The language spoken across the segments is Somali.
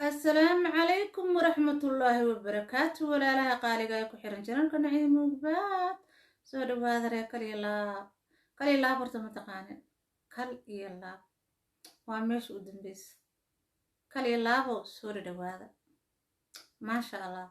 السلام عليكم ورحمة الله وبركاته ولا لها قالي جاي كحيران جران كنا عيد مقبات سود بهذا ريا كلي لا برت متقانين كل يلا وامش ودن بس كلي لا بو سود هذا ما شاء الله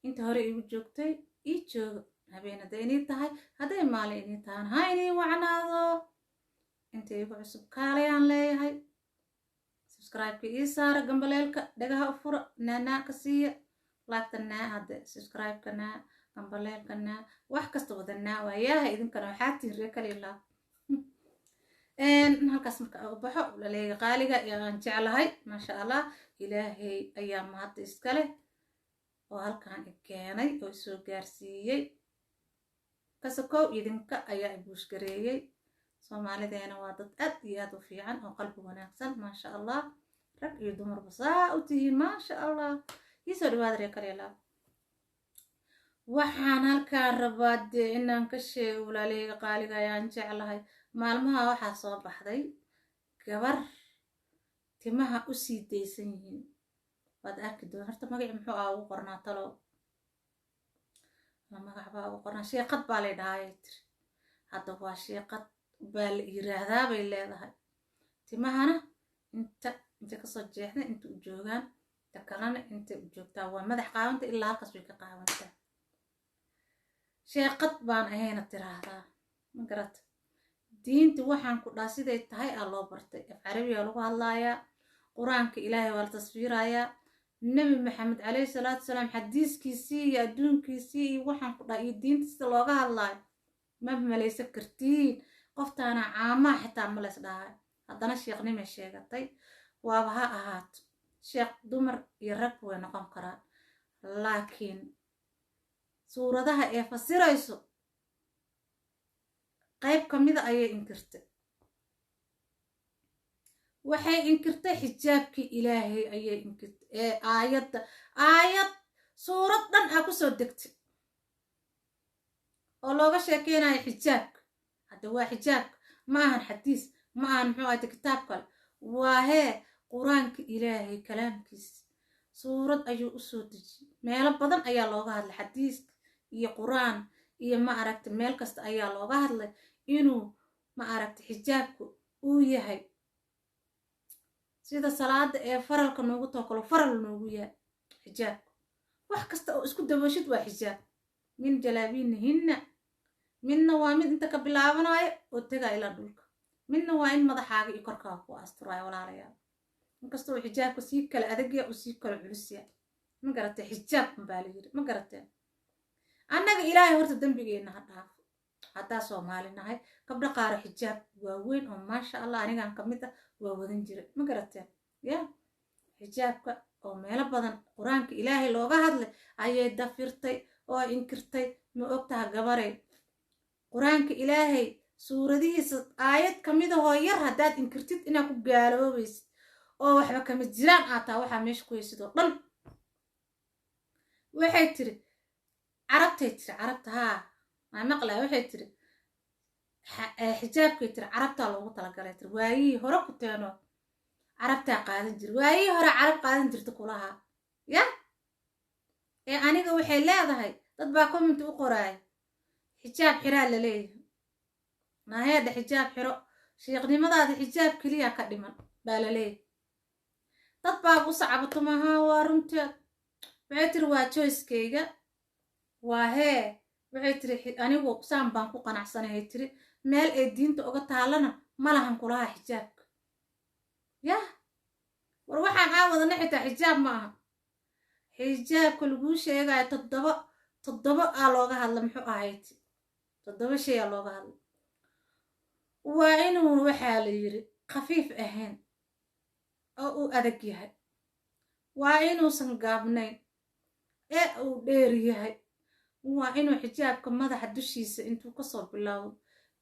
انت هوري وجوكتي يجوج هبينا ديني تهاي هذا مالي اني تان هايني وعناضو انت يقعد سبكاليان لي هاي subscribe ka ii saara gambaleelka dhagaha u fura naanaa ka siiya laagta naa hadde subscribe ka naa gambaleelka naa wax kasta wada naa waayaha idinkana waxaa tihin ree kale ilaa halkaas marka u baxo laleega qaaliga aan jeclahay maasha allah ilaahay ayaa mahadda iska leh oo halkaan i keenay oo isoo gaarsiiyey kasakow idinka ayaa i buushgareeyey soomaalideena waa dad aad iyo aad u fiican oo qalbi wanaagsan maasha allah rag iyo dumarba saa u tihiin maasha allah iisoo dhawaada ree kaleelaa waxaan halkaan rabaa dee inaan ka sheego walaaleyga qaaliga ayaan jeclahay maalmaha waxaa soo baxday gabar timaha u sii daysan yihiin waad arki doon horta magaci muxuu ugu qornaa talo la magac baa ugu qornaa sheeqad baa lay dhahaayay tiri hadda waa sheeqad baa la yiraahdaa bay leedahay timahana inta kasoo jeexda inta u joogaan inta kalena inta u joogtaa waa madax qaawanta ilaa halkaas way ka qaawantaa sheeqad baan ahayna tiraahdaa ma garata diinta waxaan ku dhaa siday tahay aa loo bartay af carabiga lagu hadlaayaa qur-aanka ilaahay waa la tasfiirayaa nabi maxamed calayhi salaatu wasalaam xadiiskiisii iyo adduunkiisii iyo waxaan ku dhaa iyo diinta sida looga hadlaayo ma malaysan kartiin qoftaana caamaha xitaa ma leys dhahay haddana sheekhnimay sheegatay waaba ha ahaato sheekh dumar iyo rag way noqon karaan laakiin suuradaha ee fasirayso qayb ka mida ayay inkirtay waxay inkirtay xijaabkii ilaahay ayay inkirtay ee aayad suurad dhan aa kusoo degtay oo looga sheekeynayo xijaabka hadda waa xijaabka ma ahan xadiis ma ahan muxuu ahayta kitaab kale waa hee qur-aanka ilaahay kalaamkiisa suurad ayuu usoo dejiyey meelo badan ayaa looga hadlay xadiiska iyo qur-aan iyo ma aragta meel kasta ayaa looga hadlay inuu ma aragta xijaabku uu yahay sida salaada ee faralka noogu tookalo faral noogu yahay xijaabku wax kasta oo isku daboshid waa xijaab min jalaabiinihinna midna waa mid inta ka bilaabanayo oo tegaa ilaa dhulka midna waa in madaxaaga iyo korkaaga ku asturayo walaalayaal inkasta oo xijaabka sii kala adagya oo sii kala culusya ma garatee xijaab baa la yiri ma garatee annaga ilaahay horta dembigeenna ha dhaafo haddaa soomaali nahay gabdha qaaro xijaab waaweyn oo maasha allah anigaan ka mid ah waa wadan jiray ma garatee ya xijaabka oo meelo badan qur-aanka ilaahay looga hadlay ayay dafirtay oo inkirtay ma ogtaha gabarey qur-aanka ilaahay suuradihiisa aayad ka mid ahoo yar haddaad inkirtid inaad ku gaaloobaysid oo waxba kama jiraan aataa waxaa meesha ku haysid oo dhan waxay tiri carabtay tiri carabta haa maa maqlaa waxay tiri xijaabkay tiri carabtaa loogu talagalay tiri waayihii hore ku teeno carabtaa qaadan jira waayihii hore carab qaadan jirta kulahaa ya ee aniga waxay leedahay dad baa comment u qoraaya xijaab xiraa la leeyahay naaheedha xijaab xiro sheekhnimadaada xijaab keliya ka dhiman baa la leeyahay dad baa u sacabato mahaa waa runteed waxay tiri waa joyskeyga waa hee waxay tiri anigu saan baan ku qanacsanahay tiri meel ay diinta uga taalana ma lahan kulaha xijaabka yah war waxaan aawadana xitaa xijaab ma aha xijaabka laguu sheegayo toddoba aa looga hadla muxuu ahayd 7 shay aa looga hadla waa inuu waxaa la yiri khafiif ahayn oo uu adag yahay waa inuusan gaabnayn ee uu dheer yahay waa inuu xijaabka madaxa dushiisa intuu kasoo bilaabo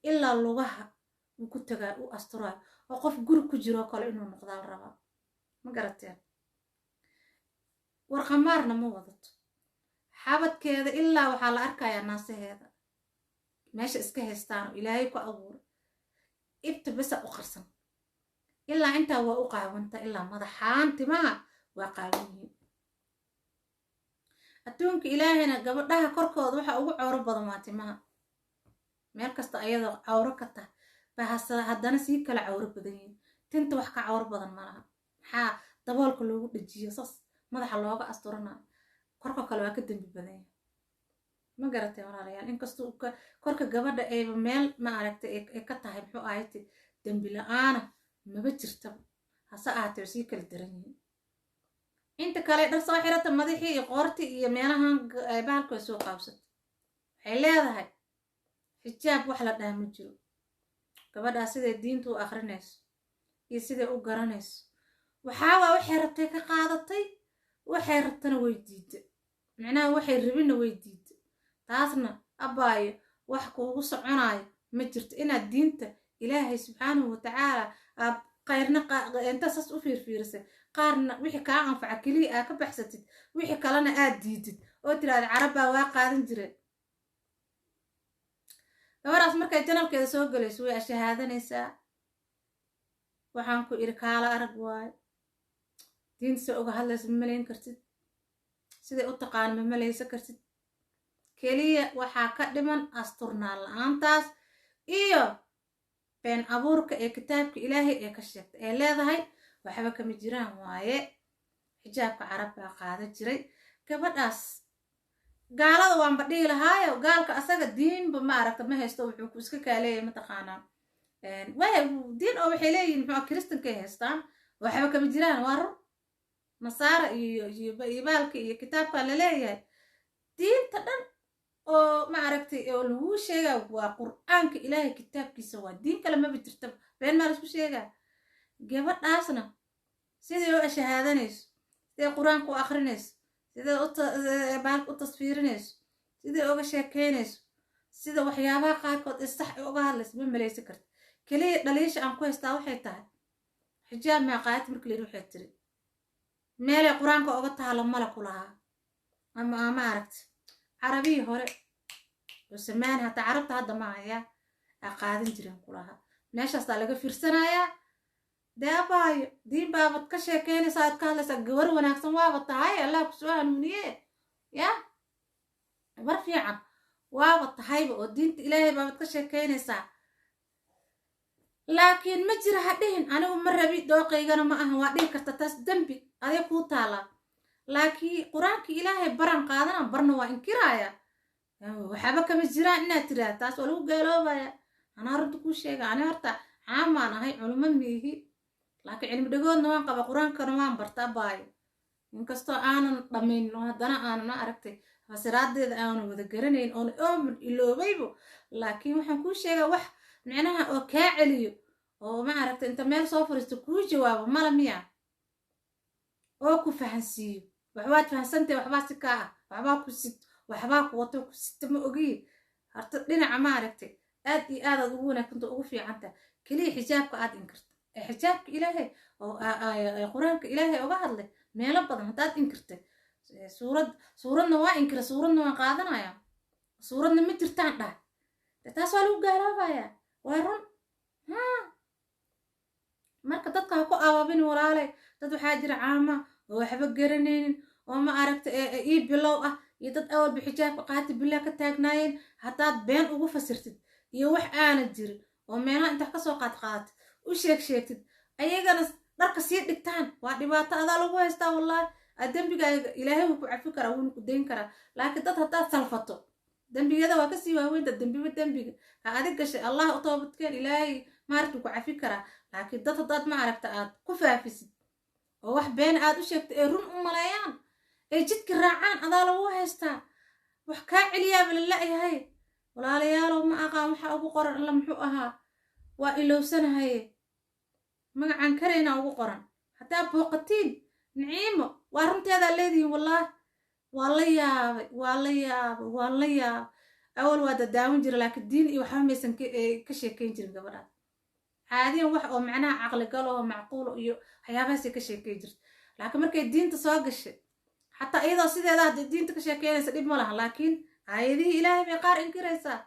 ilaa lugaha uu ku tagaa u asturayo oo qof guri ku jiro kale inuu noqdaa la rabaa ma garateen warqamaarna ma wadato xabadkeeda ilaa waxaa la arkayaa naasaheeda meesha iska haystaan oo ilaahay ku abuuray ibta basa u qarsan ilaa intaa waa u qaawanta ilaa madaxaan timaha waa qaawan yihiin adduunka ilaahayna gabadhaha korkooda waxa ugu cawro badan waa timaha meel kasta ayadoo cawro ka tah baa haddana sii kala cawro badan yihiin tinta wax ka cawro badan malaha maxaa daboolka loogu dhajiyo sas madaxa looga asturanayo korka kale waa ka dembi badan yahay ma garatay walaalayaal inkastoo korka gabadha ayba meel ma aragtay ay ka tahay muxuu ahayte dembi la-aana maba jirtaba hase ahaatee sii kala daran yihiin inta kale dhar soo xirata madaxii iyo qoortii iyo meelahan bahalka way soo qaabsata waxay leedahay xijaab wax la dhaha ma jiro gabadhaa siday diinta u akrinayso iyo siday u garanayso waxaawaa waxay rabtay ka qaadatay waxay rabtana way diida macnaha waxay rabinna way diida taasna abbaayo wax kuugu soconaayo ma jirto inaad diinta ilaahay subxaanahu watacaala aad qayrna inta sas u fiirfiirisay qaarna wixii kaa anfaca keliya aad ka baxsatid wixii kalena aad diidid oo tiraada carabbaa waa qaadan jireen gabadhaas markay janalkeeda soo galayso way ashahaadanaysaa waxaan ku iri kaala arag waayo diinta se uga hadlaysa ma malayn kartid siday u taqaano ma malaysa kartid keliya waxaa ka dhiman asturnaan la-aantaas iyo been abuurka ee kitaabka ilaahay ee ka sheegtay ee leedahay waxba kama jiraan waaye xijaabka carab baa qaada jiray gabadhaas gaalada waanba dhihi lahaayo gaalka asaga diinba ma aragta ma haysto wuxuu ku iska kaaleeyay mataqaanaa diin oo waxay leeyihin muxuu kiristankay haystaan waxba kama jiraan waa run nasaara iyo baalka iyo kitaabka la leeyahay diinta dhan oo ma aragtay oo lagu sheegaa waa qur'aanka ilaahay kitaabkiisa waa diin kale maba jirta been maa laisku sheegaa gabadhaasna sidee u ashahaadanayso sidee qur-aanka u akrinayso sidee baalka u tasfiirinayso sidee uga sheekeynayso sida waxyaabaha qaarkood ee sax uga hadlayso ma malaysa karta keliya dhaliisha aan ku haystaa waxay tahay xijaab maaqaayad marka layidhi waxay tiri meelay qur-aanka uga taalo mala ku lahaa ama aragti carabiyi hore oo samaani hataa carabta hadda ma hayaa aa qaadan jireen ku lahaa meeshaastaa laga fiirsanayaa dee abaayo diin baabad ka sheekeynaysaa aad ka hadlaysaa gabar wanaagsan waaba tahay allah ku soo hanuuniye ya gabar fiican waaba tahayba oo diinta ilaahay baabad ka sheekeynaysaa laakiin ma jira ha dhihin anigu ma rabi dooqaygana ma ahan waa dhihi karta taas dembi aday kuu taalaa laakiin qur-aanka ilaahay baran qaadana barna waa inkiraaya waxaaba kama jiraan inaad tiraada taas waa lagu gaaloobaya anaa runta kuu sheega ani horta caamaan ahay culimo miihi laakiin cilmi dhagoodna waan qaba qur-aankana waan barta baayo inkastoo aanan dhamayn haddana aanan ma aragtay fasiraadeeda aanan wada garanayn oon ooman iloobaybo laakiin waxaan kuu sheegaa wax micnaha oo kaa celiyo oo ma aragtay inta meel soo fariisto kuu jawaabo mala miya oo ku fahansiiyo waxbaad fahansantay waxbaa si kaa ah waxbaa ku sit waxbaa ku wato ku sita ma ogiye horta dhinaca ma aragtay aad iyo aadaad ugu wanaagsanto ugu fiicanta keliya xijaabka aad inkirta ee xijaabka ilaahay oo qur-aanka ilaahay uga hadlay meelo badan haddaad inkirtay suuradna waa inkira suuradna waan qaadanaya suuradna ma jirtaan dhah taas waa lagu gaaloobaya waa run marka dadka ha ku abaabin walaalay dad waxaa jira caama oo waxba garanaynin oo ma aragta ii bilow ah iyo dad awalba xijaabka qaati bilaa ka taagnaayeen haddaad been ugu fasirtid iyo wax aanad jirin oo meelaha intaad kasoo qaadqaadatid u sheegtid ayagana dharka sii dhigtaan waa dhibaato adaa lagu haystaa wallaahi dembigaaga ilaahay wuu ku cafi karaa wuuna ku dayn karaa laakiin dad haddaad salfato dembiyada waa kasii waaweynta dembiga ha adig gashay allah u toobadkeen ilaahay maaragta ku cafi karaa laakiin dad haddaad ma aragta aad ku faafisid oo wax been aad u sheegta ee run u maleeyaan ee jidka raacaan adaa lagu haystaa wax kaa celiyaaba lala-yahay walaalayaalow ma aqaan waxaa ugu qoran alla muxuu ahaa waa ilowsanahaye magacaan karaynaa ugu qoran haddaa booqatiin niciimo waa runteedaa leedihiin wallaahi waa la yaabay awal waa dadaawin jira laakiin diin iyo waxba maysan ka sheekayn jirin gabadhaas caadiyan wax oo macnaha caqligal oo macquulo iyo waxyaabahaasay ka sheekayn jirta laakiin markay diinta soo gashay xataa iyadoo sideeda hadday diinta ka sheekeynaysa dhib ma laha laakiin aayadihii ilaahay bay qaar inkiraysaa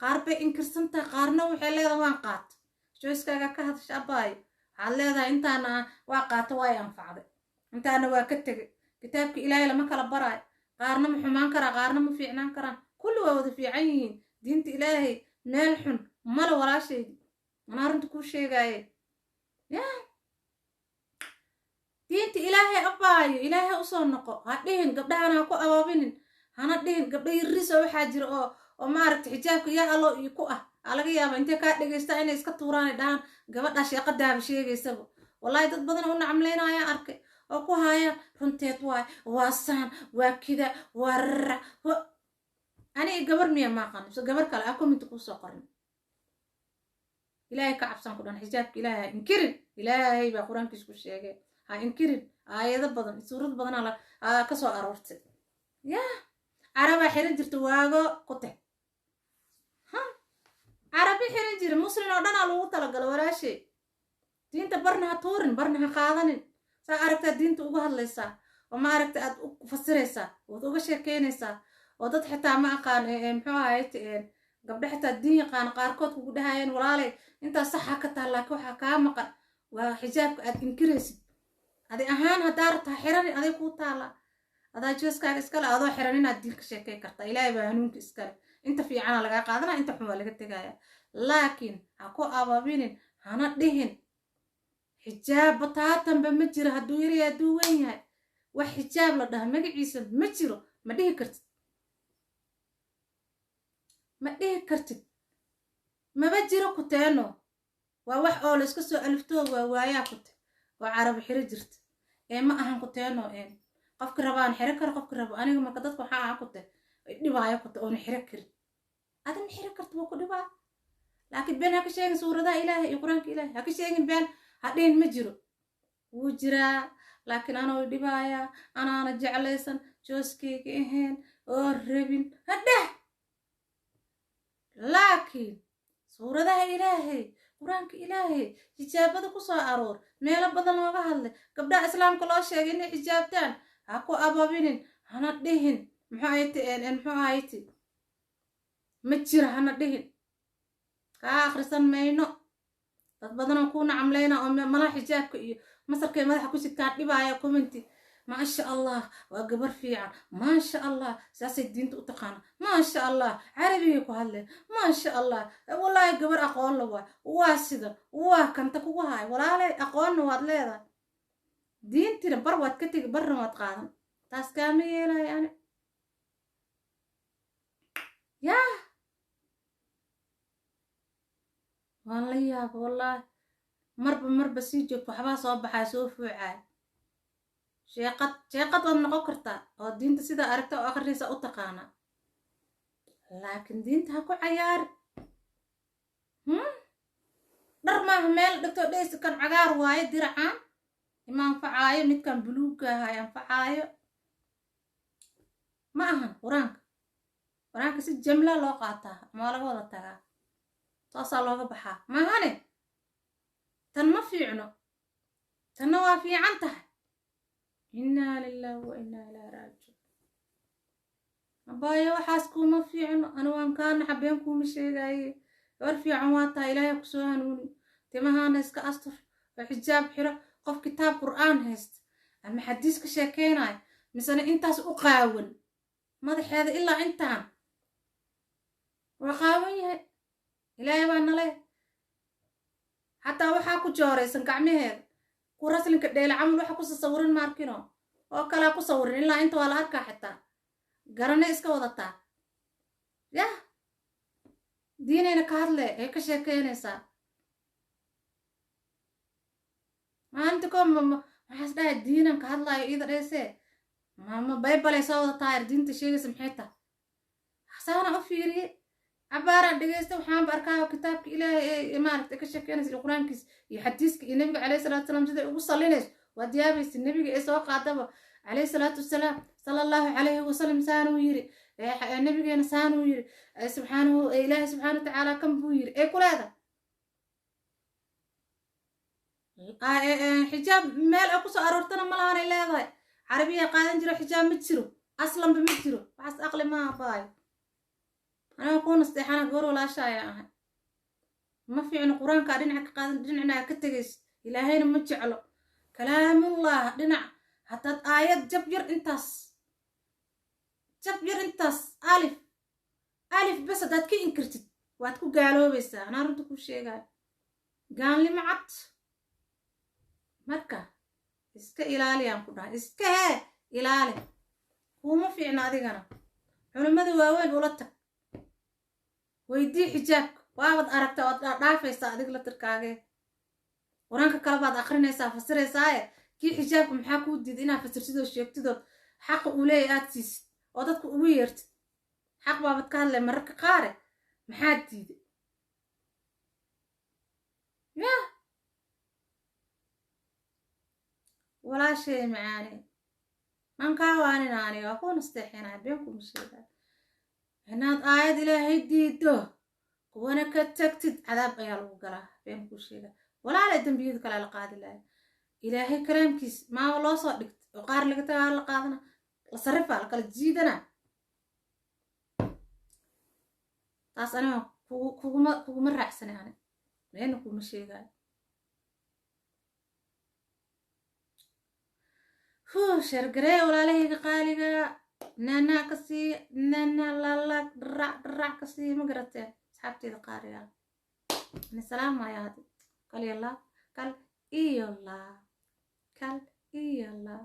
qaar bay inkirsantahay qaarna waxay leedahay waan qaato joyskaaga ka hadasha abaayo waxaad leedahay intaana waa qaato waa i anfacday intaana waa ka tegay kitaabka ilaahay lama kala baraayo qaarna ma xumaan karaa qaarna ma fiicnaan karaan kulli waa wada fiican yihiin diinta ilaahay meel xun mala walaashaydi anaa runta kuu sheegaaye yaa diinta ilaahay abaayo ilaahay usoo noqo ha dhihin gabdhahan ha ku abaabinin hana dhihin gabdha yariso waxaa jira oo maaragta xijaabka yaa allo iyo ku ah aa laga yaaba intay kaa dhegaysta inay iska tuuraan dhahaan gabadha sheeqadaaba sheegaysaba wallaahi dad badan u nacamlaynaya arkay oo ku haayaan runteed waay waa saan waa kida waa rara aniga gabar miya maaqan mise gabar kale a commenti kusoo qorin ilaahay ka cabsan ku dhan xijaabka ilaahay ha inkirin ilaahay baa qur-aankiis ku sheegay ha inkirin aayado badan suurad badan ka soo aroortay yaa carabaa xiran jirta waago ku tag carabi xiran jira muslim oo dhanaa lagu talagalo walaashay diinta barna ha tuurin barna ha qaadanin saa aragtaa diinta uga hadlaysaa oo ma aragta aad u fasiraysaa ood uga sheekeynaysaa oo dad xitaa ma aqaan muxuu ahayd gabdho xitaa diin yaqaan qaarkood kugu dhahayeen walaalay intaas saxa ka taha laakiin waxaa kaa maqan waa xijaabka aad inkiraysid adi ahaan haddaa rabtaa xiranin aday kuu taala adaa jooskaaga iskale adoo xiran inaad diin ka sheekay kartaa ilaahay baa hanuunka iskale inta fiicana lagaa qaadana inta xun waa laga tegaya laakiin ha ku abaabinin hana dhihin xijaab bataatanba ma jiro hadduu yaryahay hadduu weyn yahay wax xijaab la dhaha magaciisa ma jiro ma dhihi kartid ma dhihi kartid maba jiro kuteeno waa wax oo la iska soo aliftoo waa waayaa kute oo carabi xiro jirta ma ahan kuteeno qofki rabaan xiro karo qofki rabo aniga marka dadka waxaa aha kute dhibaayo kute oona xiro karin adin xiro karta waa ku dhibaa laakiin been ha ka sheegin suuradaha ilaahay iyo qur-aanka ilaahay ha ka sheegin been hadhihin ma jiro wuu jiraa laakiin anoo dhibaaya anaana jeclaysan jooskayga ahayn oo rabin hadheh laakiin suuradaha ilaahay qur-aanka ilaahay xijaabada ku soo aroor meelo badan looga hadlay gabdhaha islaamka loo sheegay inay xijaabtaan ha ku abaabinin hana dhihin muxuu ahayti ma jira hana dhihin kaa akhrisan mayno dad badanoo kuu nacamlayna oo malaha xijaabka iyo masarkay madaxa ku sidkaan dhibaaya commenti maasha allah waa gabar fiican maasha allah saasay diinta u taqaana maasha allah carabigay ku hadleen maasha allah wallaahi gabar aqoon la waa sida waa kanta kugu haay walaalay aqoonna waad leedahay diintina bar waad ka tegi barna waad qaadan taas kaama yeelaya ani yaa waan la yaaba wallaahi marba sii joogto waxbaa soo baxaa soo fuucaay sheeqad waad noqon kartaa oo diinta sidaa aragta oo akhrinaysa u taqaanaa laakiin diinta ha ku cayaari dhar maaha meel dhigto dheysi kan cagaar waayo diracaan ima anfacaayo midkan buluugga ahay anfacaayo ma ahan qur-aanka si jamla loo qaataa ama laga wada tagaa saasaa looga baxaa maahane tan ma fiicno tanna waa fiican tahay innaa lillahi wa innaa ilaahi raajicuun abaayo waxaas kuuma fiicno ani waan kaana xabeen kuuma sheegaaye gabar fiican waa tahay ilaahay ku soo hanuuni timahaana iska astur oo xijaab xiro qof kitaab qur'aan haysta ama xadiis ka sheekeynayo misena intaas u qaawan madaxeeda ilaa intaan waa qaawan yahay ilaahay baa nale xataa waxaa ku jooraysan gacmaheeda ku raslinka dheela camal waxa ku sasawirin maarkino oo kalaa ku sawirin ilaa inta waa la arkaa xitaa garanay iska wadataa yah diinayna ka hadle ay ka sheekeynaysaa maalinta ko maxaas dhahay diinan ka hadlaayo iida dheesee ma baybalay soo wadataa diinta sheegaysa maxay tahay saana u fiiriye cabaaraan dhegaysta waxaanba arkaa kitaabka ilaahay ee maaragta ka sheekeynaysa iyo qur-aankiisa iyo xadiiska iyo nabiga calayhi salaatu wasalaam sida ugu sallinayso waad yaabaysa nabiga ee soo qaadaba calayhi salaatu wasalaam sala allahu calayhi wasalam saanuu yiri nabigeena saanuu yiri subxaanahu ilaahay subxaana watacaala kan buu yiri ee kuleeda xijaab meel ay kusoo aroortana malahanay leedahay carabiya qaadan jiro xijaab ma jiro aslanba ma jiro waxaas aqli maaha baayo أنا أكون استحانا قول ولا شيء يعني ما في عن القرآن كأدين حق قادم دين عنا كتجس إلى هين متجعله كلام الله دين haddaad aayad jab yar intaas alif bas haddaad ka inkirtid waad ku gaaloobaysaa anaa runta ku sheegaayo gaalnimo cad marka iska ilaaliyaan ku dhahay iska ilaali kuuma fiicna adigana culimmada waaweyn ula tag weydii xijaabka waabad aragta ood dhaafaysaa adig la tirkaagee qur-aanka kale baad akrinaysaa fasiraysaaye kii xijaabka maxaa kuu diida inaad fasirtidoo sheegtidood xaqa uu leeyahy aad siisid oo dadka ugu yeertid xaq baabad ka hadlay mararka qaare maxaad diida yah walaashay macaani man kaa waaninaani waa kuu nasteexinaa beenkuma sheegaa inaad aayad ilaahay diido kuwana ka tagtid cadaab ayaa lagu galaa beenkuu sheegaa walaalay dambiyada kale la qaadi lahay ilaahay kalaamkiis maaba loo soo dhigta oo qaar laga tagaa la qaadana la sarrifaa la kala jiidana taas aniga kuguma raacsane ani meena kuma sheegaayo shargaree walaalahayga qaaliga naanaa ka sii naanaa lalag dharac ka sii ma garatee asxaabteeda qaaliga ani salaamaya hadi kal iyo laa